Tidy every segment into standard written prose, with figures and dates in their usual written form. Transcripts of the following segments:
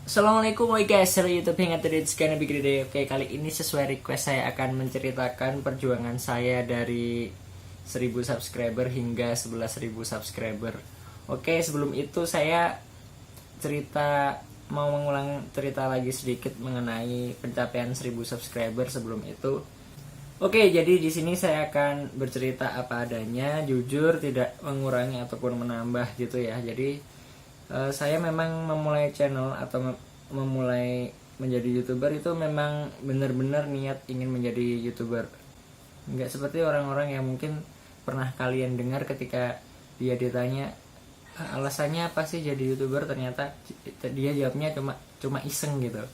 Assalamualaikum guys, hello YouTube Hangat It's gonna be great day. Oke, kali ini sesuai request saya akan menceritakan perjuangan saya dari 1000 subscriber hingga 11.000 subscriber. Oke, sebelum itu saya mau mengulang cerita lagi sedikit mengenai pencapaian 1000 subscriber sebelum itu. Oke, jadi di sini saya akan bercerita apa adanya, jujur, tidak mengurangi ataupun menambah gitu ya. Jadi saya memang memulai channel atau memulai menjadi YouTuber itu memang benar-benar niat ingin menjadi YouTuber. Nggak seperti orang-orang yang mungkin pernah kalian dengar ketika dia ditanya alasannya apa sih jadi YouTuber, ternyata dia jawabnya cuma iseng gitu.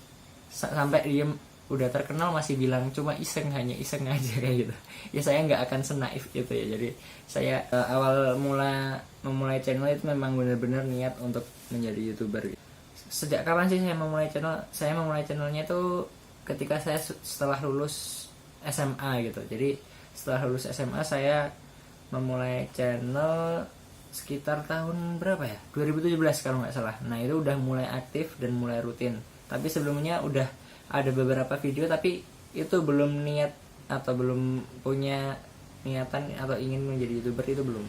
Sampai dia udah terkenal masih bilang cuma iseng, hanya iseng aja kayak gitu. Ya saya nggak akan senaif itu ya. Jadi saya awal memulai channel itu memang benar-benar niat untuk menjadi YouTuber gitu. Sejak kapan sih saya memulai channel? Saya memulai channelnya itu ketika saya setelah lulus SMA gitu. Jadi setelah lulus SMA saya memulai channel sekitar tahun berapa ya? 2017 kalau nggak salah. Nah itu udah mulai aktif dan mulai rutin. Tapi sebelumnya udah ada beberapa video, tapi itu belum niat atau belum punya niatan atau ingin menjadi YouTuber, itu belum.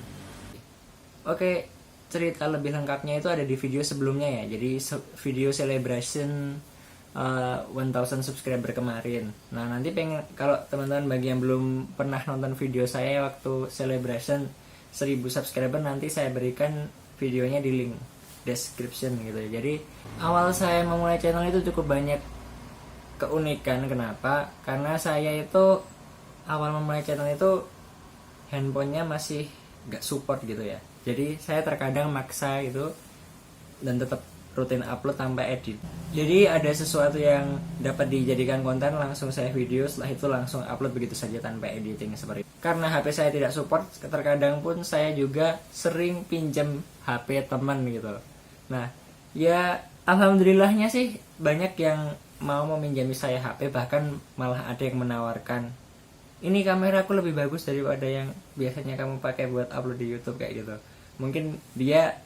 Oke, cerita lebih lengkapnya itu ada di video sebelumnya ya. Jadi video celebration 1000 subscriber kemarin. Nah nanti kalau teman-teman bagi yang belum pernah nonton video saya waktu celebration 1000 subscriber, nanti saya berikan videonya di link description gitu. Jadi awal saya memulai channel itu cukup banyak keunikan. Kenapa? Karena saya itu awal memulai channel itu handphonenya masih gak support gitu ya. Jadi saya terkadang maksa gitu dan tetap rutin upload tanpa edit. Jadi ada sesuatu yang dapat dijadikan konten, langsung saya video, setelah itu langsung upload begitu saja tanpa editing seperti itu. Karena HP saya tidak support, terkadang pun saya juga sering pinjam HP teman gitu. Nah, ya alhamdulillahnya sih banyak yang mau meminjami saya HP, bahkan malah ada yang menawarkan, ini kameraku lebih bagus daripada yang biasanya kamu pakai buat upload di YouTube kayak gitu. Mungkin dia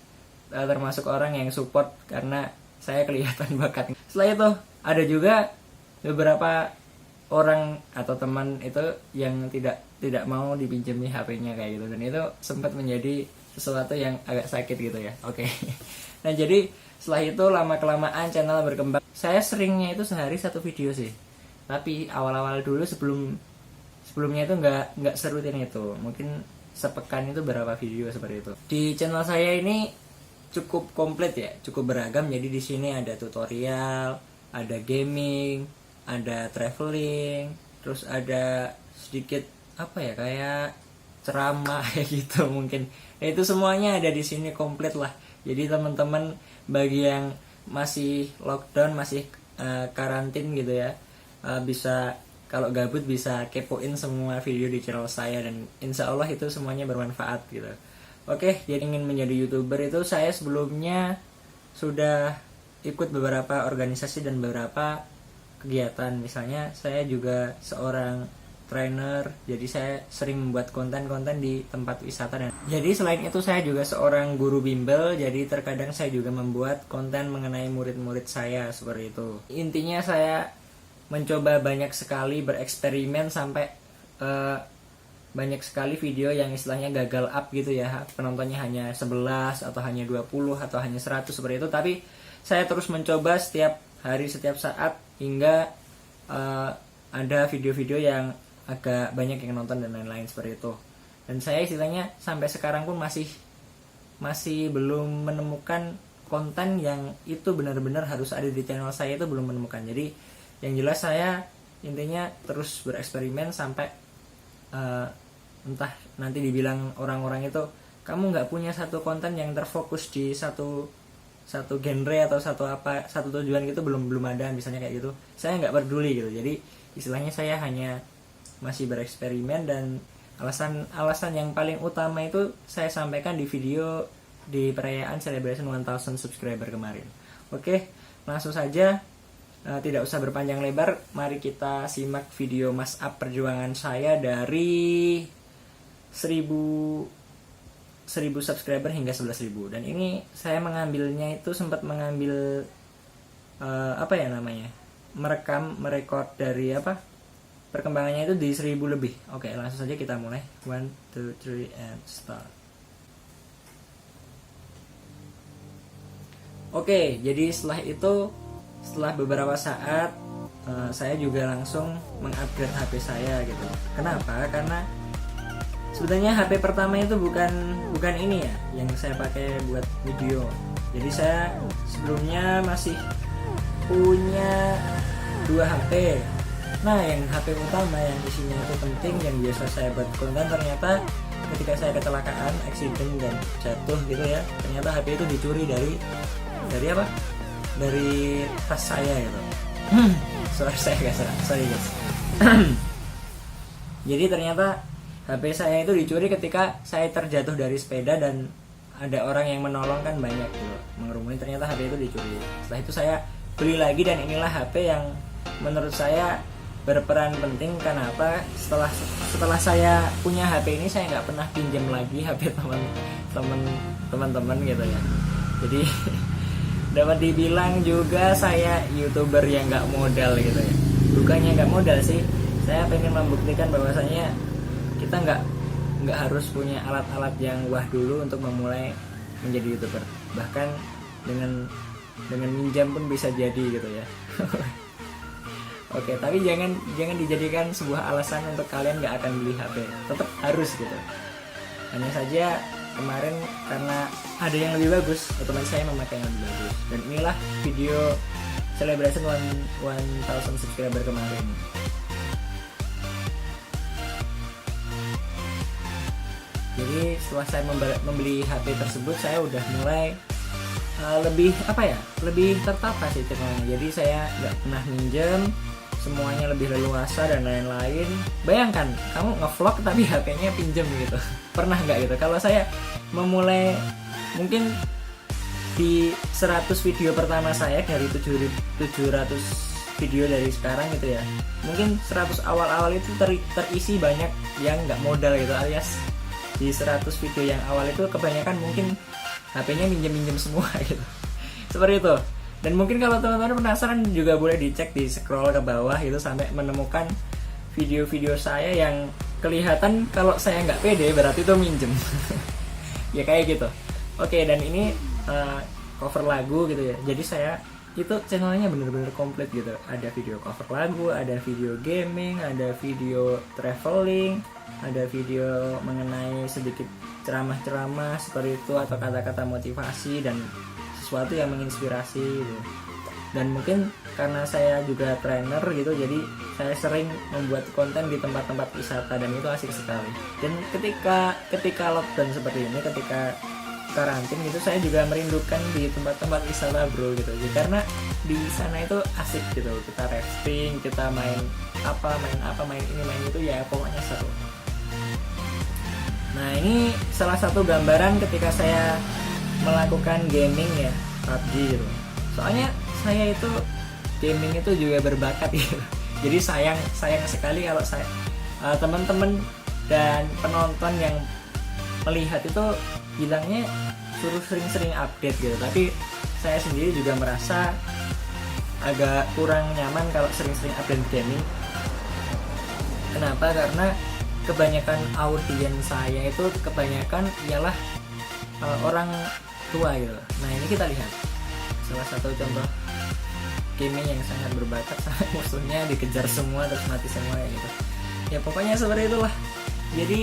termasuk orang yang support karena saya kelihatan bakat. Setelah itu ada juga beberapa orang atau teman itu yang tidak mau dipinjami HP-nya kayak gitu, dan itu sempat menjadi sesuatu yang agak sakit gitu ya. Oke. Nah jadi setelah itu lama kelamaan channel berkembang. Saya seringnya itu sehari satu video sih. Tapi awal-awal dulu sebelumnya itu nggak serutin itu. Mungkin sepekan itu berapa video seperti itu. Di channel saya ini cukup komplit ya, cukup beragam. Jadi di sini ada tutorial, ada gaming, ada traveling, terus ada sedikit apa ya, kayak ceramah kayak gitu mungkin. Nah, itu semuanya ada di sini komplit lah. Jadi teman-teman bagi yang masih lockdown, masih karantin gitu ya, bisa kalau gabut bisa kepoin semua video di channel saya, dan insya Allah itu semuanya bermanfaat gitu. Oke, jadi ingin menjadi YouTuber itu saya sebelumnya sudah ikut beberapa organisasi dan beberapa kegiatan. Misalnya saya juga seorang trainer, jadi saya sering membuat konten-konten di tempat wisata. Dan jadi selain itu saya juga seorang guru bimbel, jadi terkadang saya juga membuat konten mengenai murid-murid saya seperti itu. Intinya saya mencoba banyak sekali bereksperimen sampai banyak sekali video yang istilahnya gagal up gitu ya, penontonnya hanya 11 atau hanya 20 atau hanya 100 seperti itu. Tapi saya terus mencoba setiap hari, setiap saat, hingga ada video-video yang agak banyak yang nonton dan lain-lain seperti itu. Dan saya istilahnya sampai sekarang pun masih belum menemukan konten yang itu benar-benar harus ada di channel saya, itu belum menemukan. Jadi yang jelas saya intinya terus bereksperimen sampai entah nanti dibilang orang-orang itu, kamu nggak punya satu konten yang terfokus di satu genre atau satu tujuan gitu, belum ada misalnya kayak gitu. Saya nggak peduli gitu. Jadi istilahnya saya hanya masih bereksperimen, dan alasan yang paling utama itu saya sampaikan di video di perayaan celebration 1000 subscriber kemarin. Oke, langsung saja, tidak usah berpanjang lebar, mari kita simak video mas up perjuangan saya dari 1000 subscriber hingga 11.000. Dan ini saya mengambilnya itu sempat mengambil apa ya namanya, merekod dari apa perkembangannya itu di 1000 lebih. Oke, langsung saja kita mulai. 1, 2, 3 and start. Oke, jadi setelah beberapa saat saya juga langsung mengupgrade HP saya gitu. Kenapa? Karena sebenarnya HP pertama itu bukan ini ya yang saya pakai buat video. Jadi saya sebelumnya masih punya 2 HP. Nah, yang HP utama yang isinya itu penting yang biasa saya buat konten, ternyata ketika saya kecelakaan, accident dan jatuh gitu ya, ternyata HP itu dicuri dari apa? Dari tas saya gitu. Suara saya gak serang, sorry guys. Jadi ternyata HP saya itu dicuri ketika saya terjatuh dari sepeda dan ada orang yang menolong kan banyak gitu. Mengerumuni, ternyata HP itu dicuri. Setelah itu saya beli lagi dan inilah HP yang menurut saya berperan penting. Kenapa? Setelah saya punya HP ini, saya nggak pernah pinjam lagi HP teman-teman gitu ya. Jadi dapat dibilang juga saya YouTuber yang nggak modal gitu ya. Bukannya nggak modal sih, saya pengen membuktikan bahwasanya kita nggak harus punya alat-alat yang wah dulu untuk memulai menjadi YouTuber. Bahkan dengan minjam pun bisa jadi gitu ya. Oke, tapi jangan dijadikan sebuah alasan untuk kalian nggak akan beli HP. Tetap harus gitu. Hanya saja kemarin karena ada yang lebih bagus, otomatis saya memakai yang lebih bagus. Dan inilah video celebration 1000 subscriber kemarin. Jadi setelah saya membeli HP tersebut, saya udah mulai lebih tertata sih channelnya. Jadi saya nggak pernah minjem, semuanya lebih leluasa dan lain-lain. Bayangkan kamu ngevlog tapi HP-nya pinjem gitu. Pernah nggak gitu? Kalau saya memulai mungkin di 100 video pertama saya dari 700 video dari sekarang gitu ya, mungkin 100 awal-awal itu terisi banyak yang nggak modal gitu, alias di 100 video yang awal itu kebanyakan mungkin HP-nya minjem semua gitu. Seperti itu. Dan mungkin kalau teman-teman penasaran juga boleh dicek, di scroll ke bawah itu sampai menemukan video-video saya yang kelihatan kalau saya nggak pede berarti itu minjem. Ya kayak gitu. Oke, dan ini cover lagu gitu ya. Jadi saya itu channelnya bener-bener komplit gitu. Ada video cover lagu, ada video gaming, ada video traveling, ada video mengenai sedikit ceramah-ceramah seperti itu, atau kata-kata motivasi dan sesuatu yang menginspirasi gitu. Dan mungkin karena saya juga trainer gitu, jadi saya sering membuat konten di tempat-tempat wisata dan itu asik sekali. Dan ketika lockdown seperti ini, ketika karantin gitu, saya juga merindukan di tempat-tempat wisata bro gitu. Jadi, karena di sana itu asik gitu, kita rafting, kita main ini main itu ya, pokoknya seru. Nah, ini salah satu gambaran ketika saya melakukan gaming ya, PUBG gitu. Soalnya saya itu gaming itu juga berbakat gitu. Jadi sayang sekali kalau saya teman-teman dan penonton yang melihat itu bilangnya suruh sering-sering update gitu. Tapi saya sendiri juga merasa agak kurang nyaman kalau sering-sering update gaming. Kenapa? Karena kebanyakan audiens saya itu ialah orang tua gitu. Nah, ini kita lihat salah satu contoh gaming yang sangat berbakat, sampai musuhnya dikejar semua terus mati semua ya gitu. Ya pokoknya seperti itulah. Jadi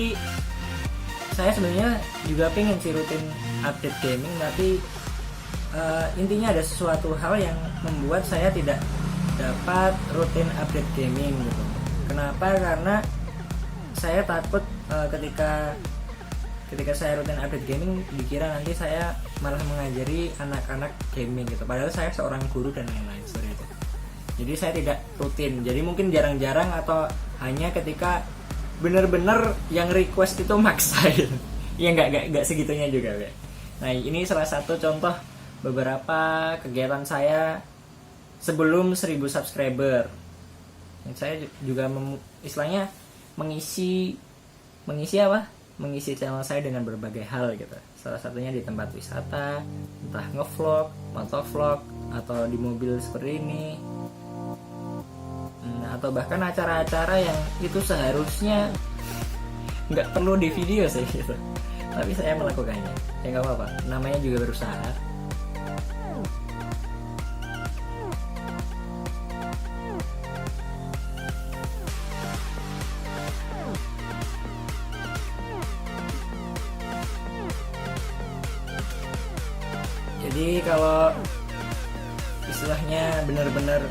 saya sebenarnya juga pengen sih rutin update gaming, tapi intinya ada sesuatu hal yang membuat saya tidak dapat rutin update gaming gitu. Kenapa? Karena saya takut ketika saya rutin update gaming dikira nanti saya malah mengajari anak-anak gaming gitu, padahal saya seorang guru dan lain-lain seperti itu. Jadi saya tidak rutin, jadi mungkin jarang-jarang atau hanya ketika benar-benar yang request itu maksa gitu. Ya nggak segitunya juga ya. Nah, ini salah satu contoh beberapa kegiatan saya sebelum 1000 subscriber. Saya juga istilahnya mengisi channel saya dengan berbagai hal gitu. Salah satunya di tempat wisata, entah ngevlog, motovlog, atau di mobil seperti ini, atau bahkan acara-acara yang itu seharusnya nggak perlu di video sih gitu, tapi saya melakukannya. Ya nggak apa-apa, namanya juga berusaha. Jadi kalau istilahnya benar-benar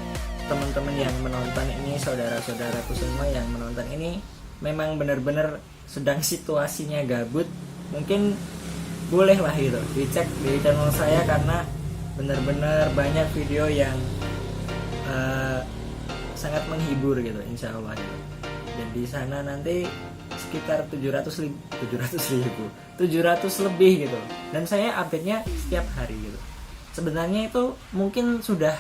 teman-teman yang menonton ini, saudara-saudaraku semua yang menonton ini memang benar-benar sedang situasinya gabut, mungkin bolehlah gitu dicek di channel saya, karena benar-benar banyak video yang sangat menghibur gitu, insya Allah gitu. Dan di sana nanti sekitar 700 lebih gitu, dan saya update-nya setiap hari gitu. Sebenarnya itu mungkin sudah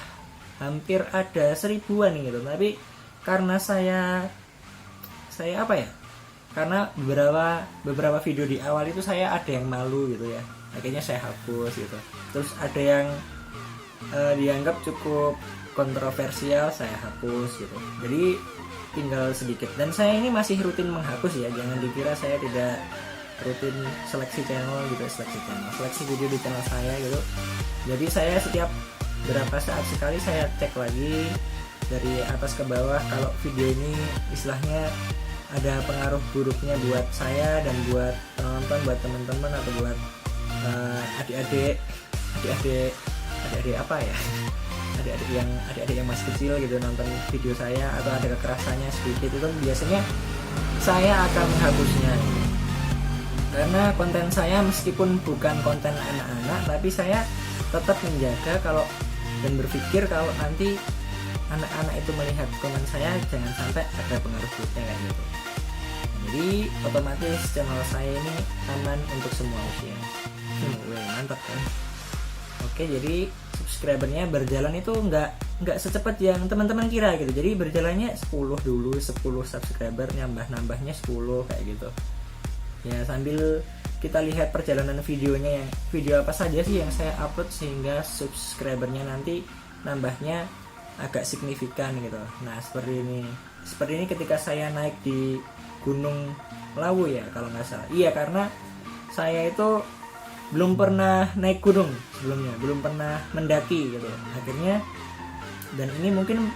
hampir ada 1000-an gitu, tapi karena saya apa ya, karena beberapa video di awal itu saya ada yang malu gitu ya, akhirnya saya hapus gitu. Terus ada yang dianggap cukup kontroversial, saya hapus gitu. Jadi tinggal sedikit, dan saya ini masih rutin menghapus ya, jangan dikira saya tidak rutin seleksi video di channel saya gitu. Jadi saya setiap berapa saat sekali saya cek lagi dari atas ke bawah kalau video ini istilahnya ada pengaruh buruknya buat saya dan buat penonton, buat teman-teman, atau buat adik-adik apa ya, adik-adik yang masih kecil gitu nonton video saya, atau ada kekerasannya sedikit, itu biasanya saya akan menghapusnya. Karena konten saya meskipun bukan konten anak-anak, tapi saya tetap menjaga kalau dan berpikir kalau nanti anak-anak itu melihat konten saya jangan sampai ada pengaruh buruknya kayak gitu. Jadi otomatis channel saya ini aman untuk semua usia. Mantap kan? Oke, jadi subscribernya berjalan itu nggak secepat yang teman-teman kira gitu. Jadi berjalannya 10 dulu, 10 subscriber, nambahnya 10 kayak gitu. Ya sambil kita lihat perjalanan videonya, yang video apa saja sih yang saya upload sehingga subscribernya nanti nambahnya agak signifikan gitu. Nah seperti ini ketika saya naik di Gunung Lawu ya kalau nggak salah. Iya, karena saya itu belum pernah naik gunung sebelumnya, belum pernah mendaki gitu. Akhirnya, dan ini mungkin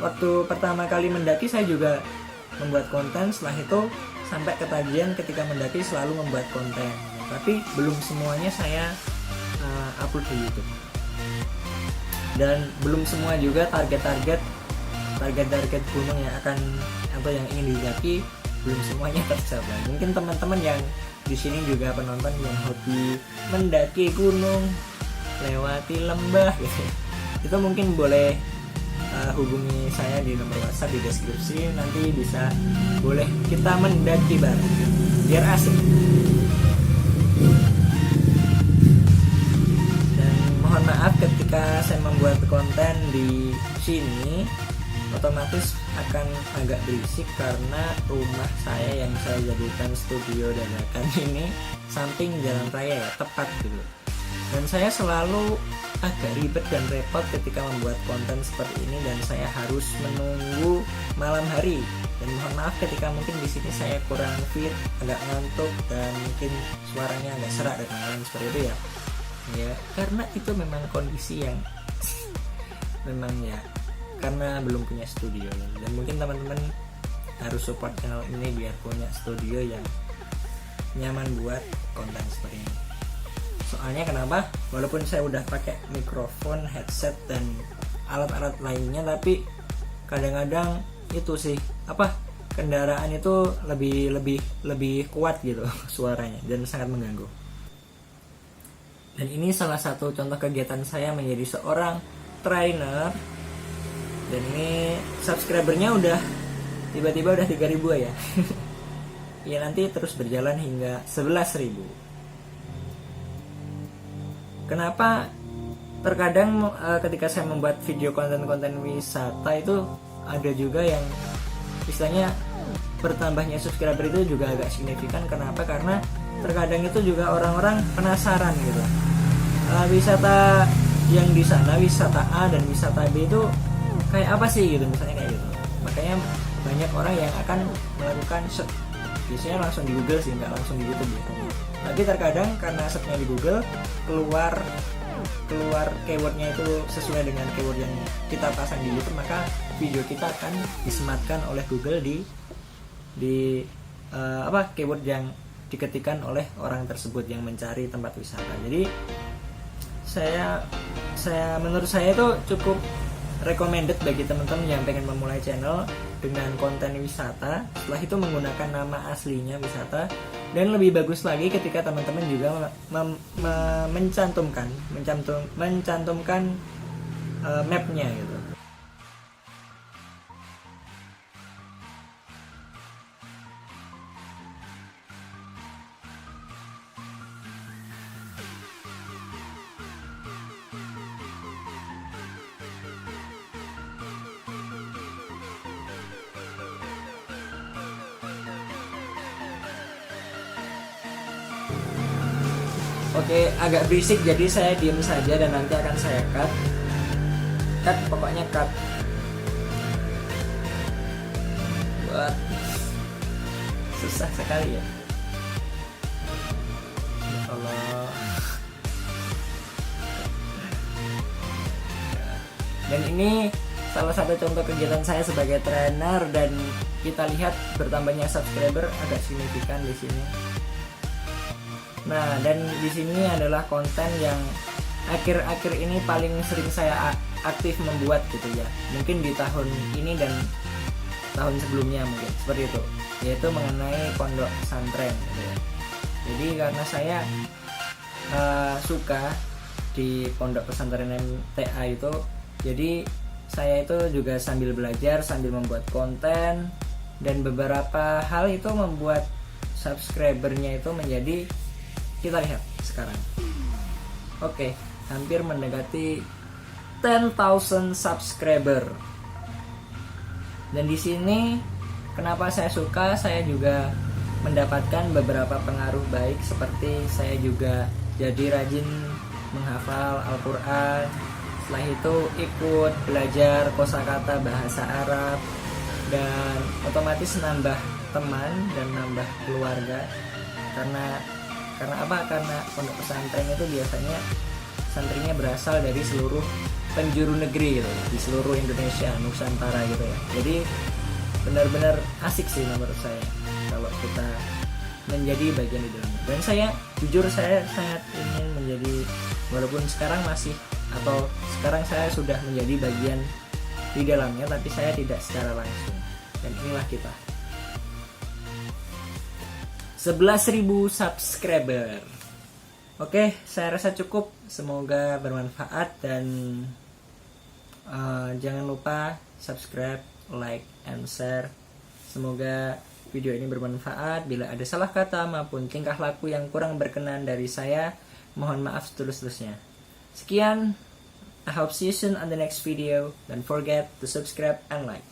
waktu pertama kali mendaki saya juga membuat konten, setelah itu sampai ketagihan ketika mendaki selalu membuat konten, tapi belum semuanya saya upload di YouTube, dan belum semua juga target gunung yang akan atau yang ingin didaki belum semuanya tercapai. Mungkin teman-teman yang di sini juga penonton yang hobi mendaki gunung, lewati lembah gitu, itu mungkin boleh hubungi saya di nomor WhatsApp di deskripsi, nanti boleh kita mendaki bareng biar asik. Dan mohon maaf ketika saya membuat konten di sini otomatis akan agak berisik karena rumah saya yang saya jadikan studio dadakan ini samping jalan raya ya, tepat gitu. Dan saya selalu agak ribet dan repot ketika membuat konten seperti ini, dan saya harus menunggu malam hari. Dan mohon maaf ketika mungkin di sini saya kurang fit, agak ngantuk, dan mungkin suaranya agak serak dan lain-lain seperti itu ya. Ya, karena itu memang kondisi yang memang ya karena belum punya studio, dan mungkin teman-teman harus support channel ini biar punya studio yang nyaman buat konten seperti ini. Soalnya kenapa? Walaupun saya udah pakai mikrofon, headset, dan alat-alat lainnya, tapi kadang-kadang itu sih kendaraan itu lebih kuat gitu suaranya dan sangat mengganggu. Dan ini salah satu contoh kegiatan saya menjadi seorang trainer. Dan ini subscribernya udah tiba-tiba udah 3.000 ya. Ya nanti terus berjalan hingga 11.000. Kenapa terkadang ketika saya membuat video konten-konten wisata itu ada juga yang istilahnya bertambahnya subscriber itu juga agak signifikan. Kenapa? Karena terkadang itu juga orang-orang penasaran gitu. Wisata yang di sana wisata A dan wisata B itu kayak apa sih gitu, misalnya kayak gitu. Makanya banyak orang yang akan melakukan search, biasanya langsung di Google sih, nggak langsung di YouTube biasanya. Tapi terkadang karena searchnya di Google keluar keywordnya itu sesuai dengan keyword yang kita pasang di YouTube, maka video kita akan disematkan oleh Google di keyword yang diketikkan oleh orang tersebut yang mencari tempat wisata. Jadi menurut saya itu cukup recommended bagi teman-teman yang pengen memulai channel dengan konten wisata, setelah itu menggunakan nama aslinya wisata. Dan lebih bagus lagi ketika teman-teman juga mencantumkan mapnya gitu. Oke, agak berisik jadi saya diem saja dan nanti akan saya cut, pokoknya cut. Buat susah sekali ya. Ya Allah. Dan ini salah satu contoh kegiatan saya sebagai trainer, dan kita lihat bertambahnya subscriber agak signifikan di sini. Nah, dan di sini adalah konten yang akhir-akhir ini paling sering saya aktif membuat gitu ya. Mungkin di tahun ini dan tahun sebelumnya mungkin seperti itu, yaitu mengenai pondok pesantren gitu ya. Jadi karena saya suka di pondok pesantren MTA itu, jadi saya itu juga sambil belajar, sambil membuat konten, dan beberapa hal itu membuat subscribernya itu menjadi, kita lihat sekarang. Oke, hampir mendekati 10,000 subscriber. Dan di sini kenapa saya suka, saya juga mendapatkan beberapa pengaruh baik, seperti saya juga jadi rajin menghafal Al-Qur'an. Setelah itu ikut belajar kosakata bahasa Arab, dan otomatis nambah teman dan nambah keluarga. Karena apa? Karena pondok pesantren itu biasanya santrinya berasal dari seluruh penjuru negeri gitu, di seluruh Indonesia, Nusantara gitu ya. Jadi benar-benar asik sih menurut saya kalau kita menjadi bagian di dalamnya. Dan saya jujur, saya sangat ingin menjadi, walaupun sekarang saya sudah menjadi bagian di dalamnya, tapi saya tidak secara langsung. Dan inilah kita, 11.000 subscriber. Oke, saya rasa cukup. Semoga bermanfaat, dan jangan lupa subscribe, like, and share. Semoga video ini bermanfaat. Bila ada salah kata maupun tingkah laku yang kurang berkenan dari saya, mohon maaf setulus-tulusnya. Sekian, I hope see you soon on the next video. Don't forget to subscribe and like.